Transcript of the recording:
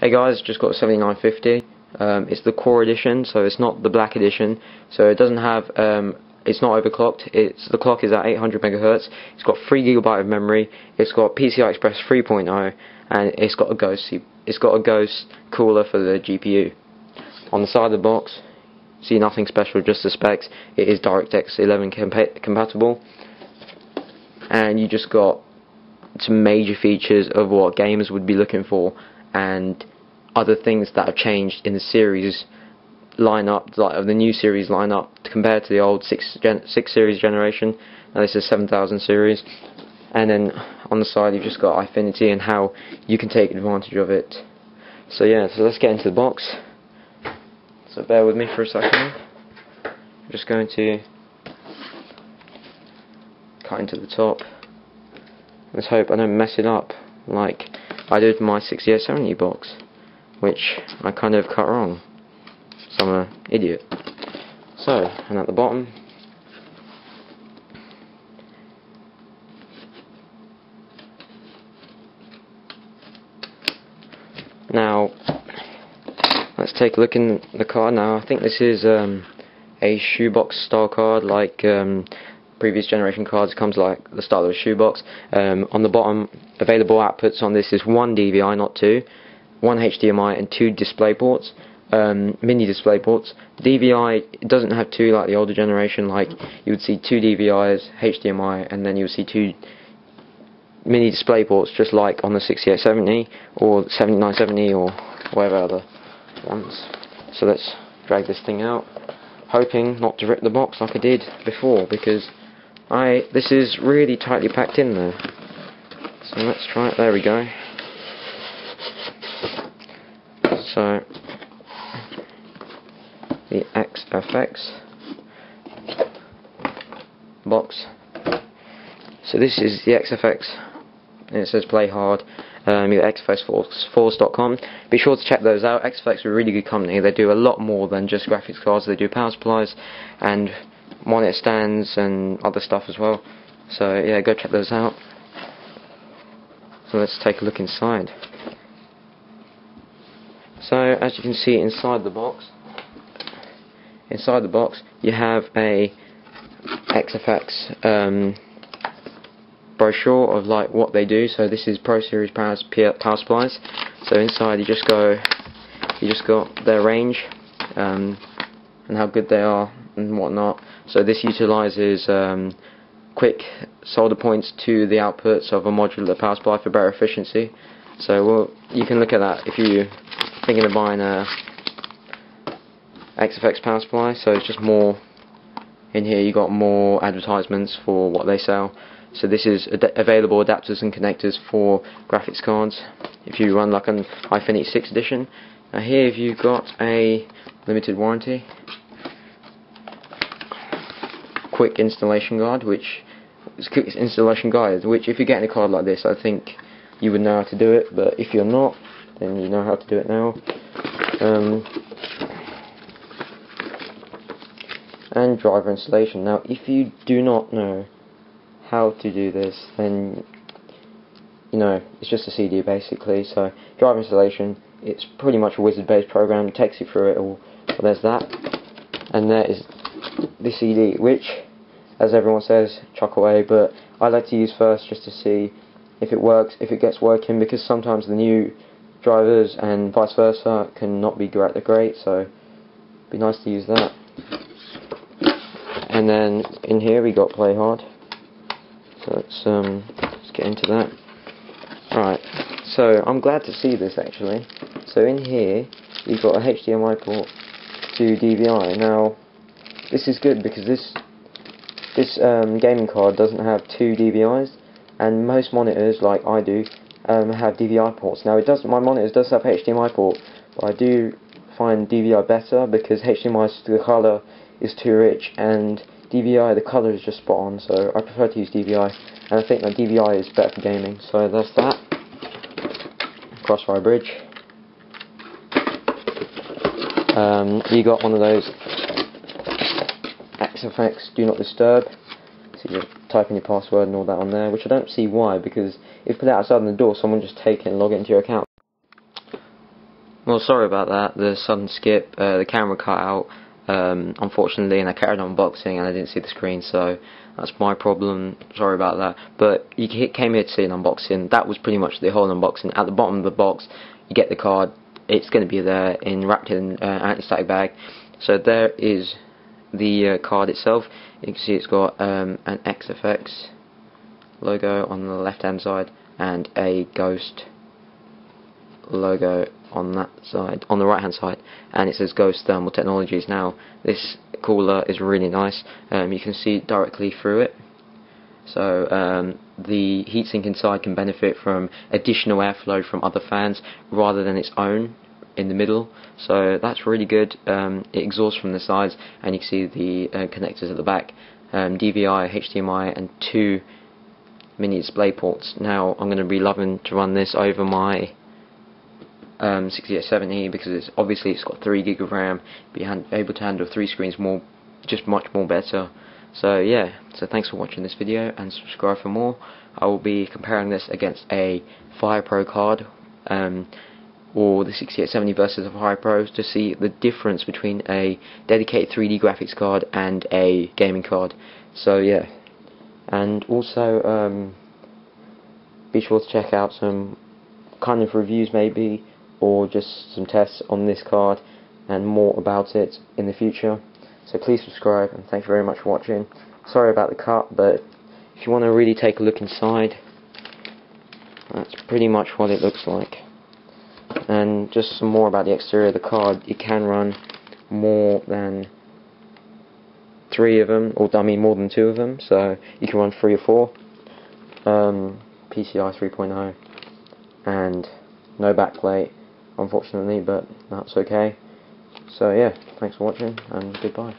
Hey guys, just got a 7950. It's the core edition, so it's not the black edition. So it doesn't have, it's not overclocked. The clock is at 800 MHz. It's got 3 GB of memory. It's got PCI Express 3.0, and it's got a ghost cooler for the GPU. On the side of the box, see nothing special, just the specs. It is DirectX 11 compatible, and you just got some major features of what gamers would be looking for, and other things that have changed in the series lineup, like of the new series lineup compared to the old 6 series generation. Now this is 7000 series, and then on the side you've just got Eyefinity and how you can take advantage of it. So yeah, so let's get into the box. So bear with me for a second. I'm just going to cut into the top. Let's hope I don't mess it up like I did with my 6870 box, which I kind of cut wrong. So I'm an idiot. So, and at the bottom, now let's take a look in the card. Now I think this is a shoebox style card, like previous generation cards. It comes like the style of a shoebox. On the bottom, available outputs on this is 1 DVI, not 2, 1 HDMI and 2 DisplayPorts, mini-DisplayPorts. DVI doesn't have 2 like the older generation. Like you would see 2 DVIs, HDMI, and then you would see 2 mini-DisplayPorts, just like on the 6870 or 7970 or whatever other ones. So let's drag this thing out, hoping not to rip the box like I did before, because this is really tightly packed in there. So let's try it. There we go. So the XFX box. So this is the XFX, and it says play hard. Your XFXforce.com. Be sure to check those out. XFX are a really good company. They do a lot more than just graphics cards. They do power supplies and monitor stands and other stuff as well. So yeah, go check those out. So let's take a look inside. So as you can see inside the box, you have a XFX brochure of like what they do. So this is Pro Series power supplies. So inside you just got their range and how good they are and whatnot. So this utilizes quick solder points to the outputs of a modular power supply for better efficiency. So you can look at that if you're thinking of buying a XFX power supply. So it's just more in here. You got more advertisements for what they sell. So this is available adapters and connectors for graphics cards if you run like an Eyefinity 6 edition. Now here you've got a limited warranty, quick installation guide, which if you're getting a card like this, I think you would know how to do it, but if you're not, then you know how to do it now. And driver installation. Now if you do not know how to do this, then you know it's just a CD basically. So driver installation, it's pretty much a wizard-based program. It takes you through it all. So there's that, and there is the CD, which, as everyone says, chuck away. But I like to use first just to see if it works, if it gets working, because sometimes the new drivers and vice versa can not be great. So it'd be nice to use that. And then in here we got play hard. So let's get into that. Right, so I'm glad to see this actually. So in here you've got a HDMI port to DVI. Now this is good because this gaming card doesn't have 2 DVIs, and most monitors, like I do, have DVI ports. Now my monitors does have HDMI port, but I do find DVI better because HDMI, the colour is too rich, and DVI, the colour is just spot on, so I prefer to use DVI, and I think that DVI is better for gaming. So that's that. Crossfire bridge. You got one of those XFX do not disturb. So you type in your password and all that on there, which I don't see why, because if you put it outside on the door, someone just take it and log it into your account. Well, sorry about that. The sudden skip, the camera cut out, unfortunately, and I carried on unboxing and I didn't see the screen, so that's my problem. Sorry about that. But you came here to see an unboxing. That was pretty much the whole unboxing. At the bottom of the box, you get the card. It's going to be there wrapped in an anti-static bag. So there is the card itself. You can see it's got an XFX logo on the left-hand side and a Ghost logo on that side, on the right hand side, and it says Ghost Thermal Technologies. Now this cooler is really nice. You can see directly through it, so the heatsink inside can benefit from additional airflow from other fans rather than its own in the middle, so that's really good. It exhausts from the sides, and you can see the connectors at the back, DVI, HDMI, and 2 mini-DisplayPorts. Now I'm going to be loving to run this over my 6870 because it's got 3 gig of RAM, be able to handle 3 screens just much more better. So yeah, so thanks for watching this video and subscribe for more. I will be comparing this against a FirePro card, or the 6870 versus a FirePro, to see the difference between a dedicated 3D graphics card and a gaming card. So yeah, and also be sure to check out some kind of reviews maybe, or just some tests on this card and more about it in the future. So please subscribe, and thank you very much for watching. Sorry about the cut, but if you want to really take a look inside, that's pretty much what it looks like. And just some more about the exterior of the card. You can run more than 3 of them, or I mean more than 2 of them, so you can run 3 or 4. PCI 3.0 and no backplate, unfortunately, but that's okay. So yeah, thanks for watching and goodbye.